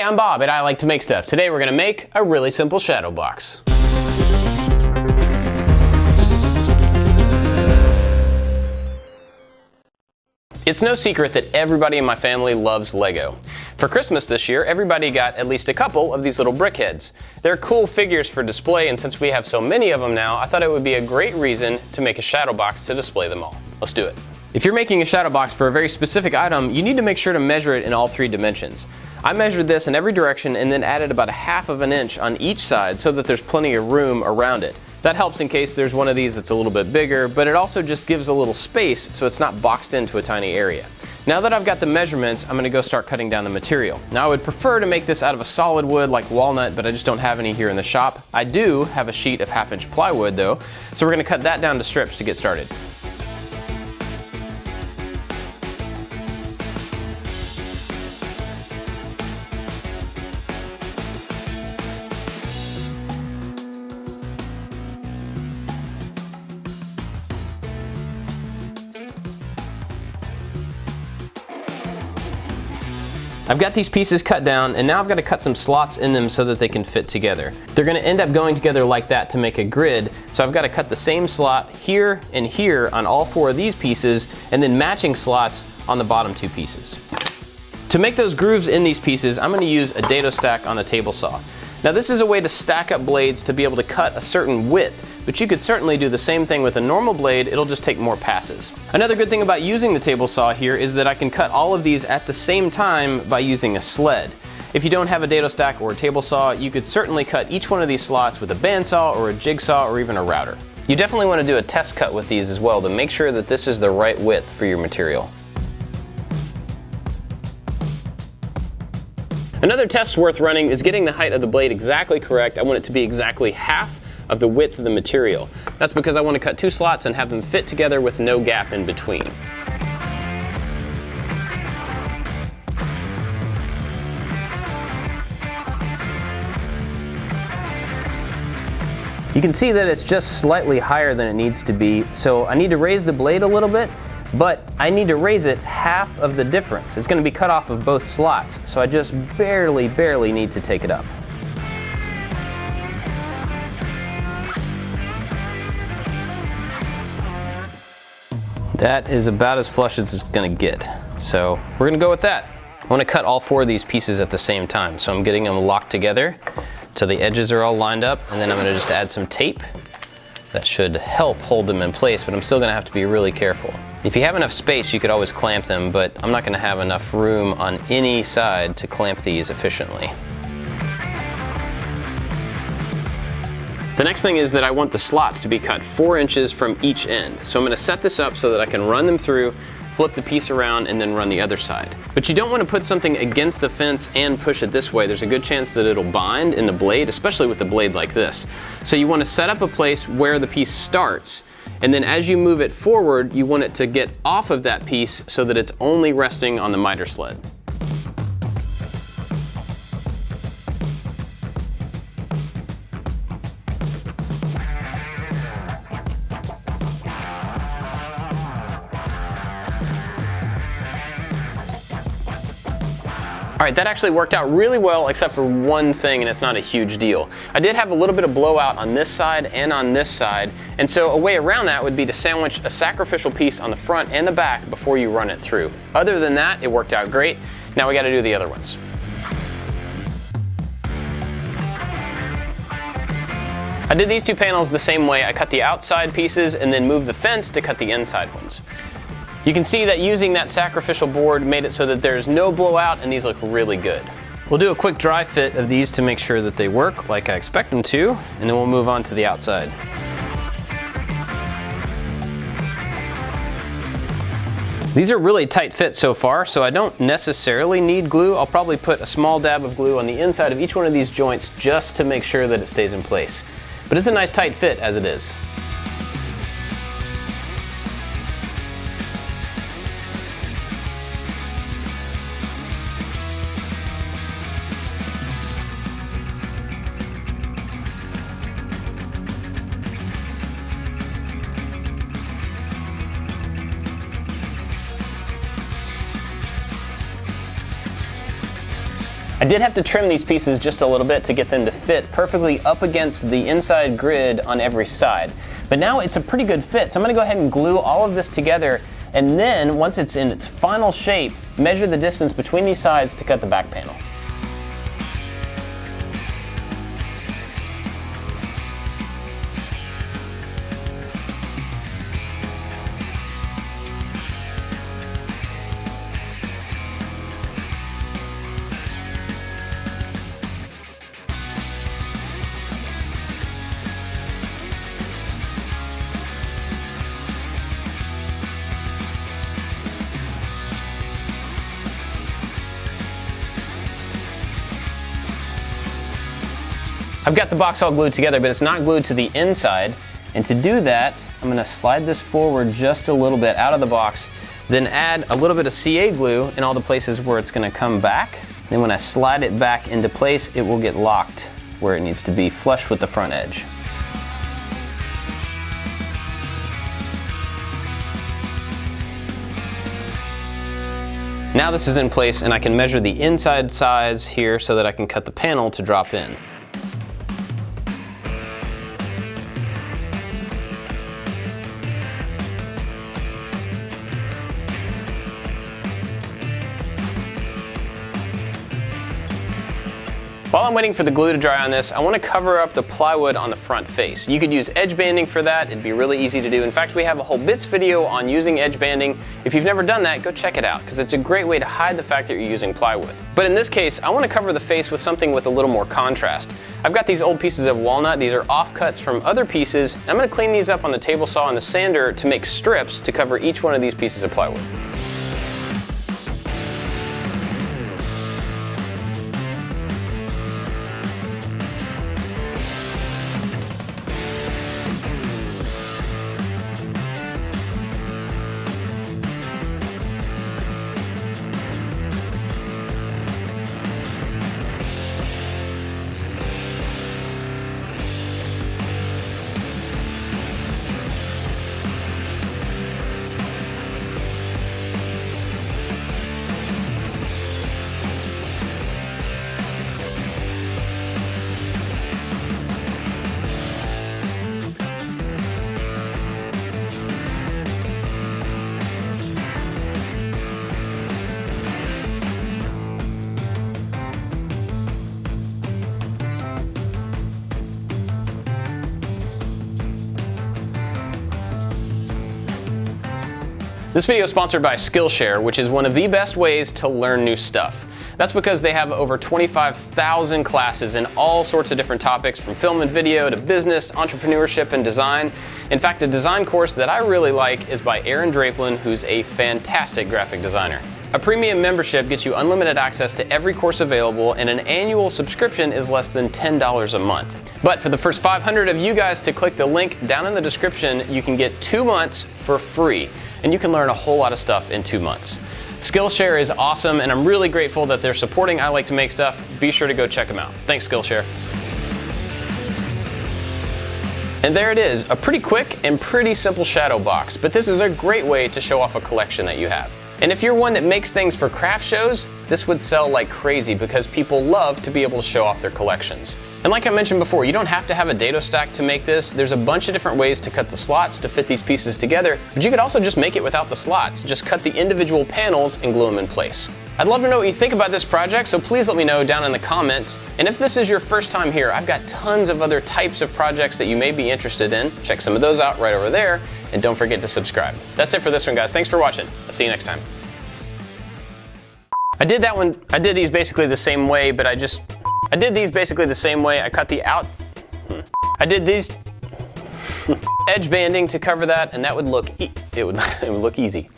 I'm Bob and I like to make stuff. Today we're going to make a really simple shadow box. It's no secret that everybody in my family loves Lego. For Christmas this year, everybody got at least a couple of these little brickheads. They're cool figures for display, and since we have so many of them now, I thought it would be a great reason to make a shadow box to display them all. Let's do it. If you're making a shadow box for a very specific item, you need to make sure to measure it in all 3 dimensions. I measured this in every direction and then added about 1/2 inch on each side so that there's plenty of room around it. That helps in case there's one of these that's a little bit bigger, but it also just gives a little space so it's not boxed into a tiny area. Now that I've got the measurements, I'm going to go start cutting down the material. Now I would prefer to make this out of a solid wood like walnut, but I just don't have any here in the shop. I do have a sheet of 1/2 inch plywood though, so we're going to cut that down to strips to get started. I've got these pieces cut down, and now I've got to cut some slots in them so that they can fit together. They're going to end up going together like that to make a grid, so I've got to cut the same slot here and here on all 4 of these pieces, and then matching slots on the bottom 2 pieces. To make those grooves in these pieces, I'm going to use a dado stack on the table saw. Now this is a way to stack up blades to be able to cut a certain width, but you could certainly do the same thing with a normal blade, it'll just take more passes. Another good thing about using the table saw here is that I can cut all of these at the same time by using a sled. If you don't have a dado stack or a table saw, you could certainly cut each one of these slots with a bandsaw or a jigsaw or even a router. You definitely want to do a test cut with these as well to make sure that this is the right width for your material. Another test worth running is getting the height of the blade exactly correct. I want it to be exactly 1/2 of the width of the material. That's because I want to cut 2 slots and have them fit together with no gap in between. You can see that it's just slightly higher than it needs to be, so I need to raise the blade a little bit, but I need to raise it 1/2 of the difference. It's going to be cut off of both slots, so I just barely need to take it up. That is about as flush as it's going to get, so we're going to go with that. I want to cut all 4 of these pieces at the same time, so I'm getting them locked together so the edges are all lined up, and then I'm going to just add some tape. That should help hold them in place, but I'm still going to have to be really careful. If you have enough space, you could always clamp them, but I'm not going to have enough room on any side to clamp these efficiently. The next thing is that I want the slots to be cut 4 inches from each end. So I'm going to set this up so that I can run them through, flip the piece around, and then run the other side. But you don't want to put something against the fence and push it this way. There's a good chance that it'll bind in the blade, especially with a blade like this. So you want to set up a place where the piece starts, and then as you move it forward, you want it to get off of that piece so that it's only resting on the miter sled. Alright, that actually worked out really well except for one thing, and it's not a huge deal. I did have a little bit of blowout on this side and on this side, and so a way around that would be to sandwich a sacrificial piece on the front and the back before you run it through. Other than that, it worked out great. Now we got to do the other ones. I did these 2 panels the same way. I cut the outside pieces and then moved the fence to cut the inside ones. You can see that using that sacrificial board made it so that there's no blowout and these look really good. We'll do a quick dry fit of these to make sure that they work like I expect them to, and then we'll move on to the outside. These are really tight fit so far, so I don't necessarily need glue. I'll probably put a small dab of glue on the inside of each one of these joints just to make sure that it stays in place. But it's a nice tight fit as it is. I did have to trim these pieces just a little bit to get them to fit perfectly up against the inside grid on every side. But now it's a pretty good fit, so I'm gonna go ahead and glue all of this together, and then once it's in its final shape, measure the distance between these sides to cut the back panel. I've got the box all glued together, but it's not glued to the inside. And to do that, I'm gonna slide this forward just a little bit out of the box, then add a little bit of CA glue in all the places where it's gonna come back. Then when I slide it back into place, it will get locked where it needs to be, flush with the front edge. Now this is in place, and I can measure the inside size here so that I can cut the panel to drop in. While I'm waiting for the glue to dry on this, I want to cover up the plywood on the front face. You could use edge banding for that. It'd be really easy to do. In fact, we have a whole bits video on using edge banding. If you've never done that, go check it out, because it's a great way to hide the fact that you're using plywood. But in this case, I want to cover the face with something with a little more contrast. I've got these old pieces of walnut. These are offcuts from other pieces. I'm going to clean these up on the table saw and the sander to make strips to cover each one of these pieces of plywood. This video is sponsored by Skillshare, which is one of the best ways to learn new stuff. That's because they have over 25,000 classes in all sorts of different topics, from film and video to business, entrepreneurship, and design. In fact, a design course that I really like is by Aaron Draplin, who's a fantastic graphic designer. A premium membership gets you unlimited access to every course available, and an annual subscription is less than $10 a month. But for the first 500 of you guys to click the link down in the description, you can get 2 months for free, and you can learn a whole lot of stuff in 2 months. Skillshare is awesome, and I'm really grateful that they're supporting I Like to Make Stuff. Be sure to go check them out. Thanks, Skillshare. And there it is, a pretty quick and pretty simple shadow box, but this is a great way to show off a collection that you have. And if you're one that makes things for craft shows, this would sell like crazy because people love to be able to show off their collections. And like I mentioned before, you don't have to have a dado stack to make this. There's a bunch of different ways to cut the slots to fit these pieces together, but you could also just make it without the slots. Just cut the individual panels and glue them in place. I'd love to know what you think about this project, so please let me know down in the comments. And if this is your first time here, I've got tons of other types of projects that you may be interested in. Check some of those out right over there, and don't forget to subscribe. That's it for this one, guys. Thanks for watching. I'll see you next time. I did these basically the same way, but I cut the out. I did these edge banding to cover that, and that would look, it would look easy.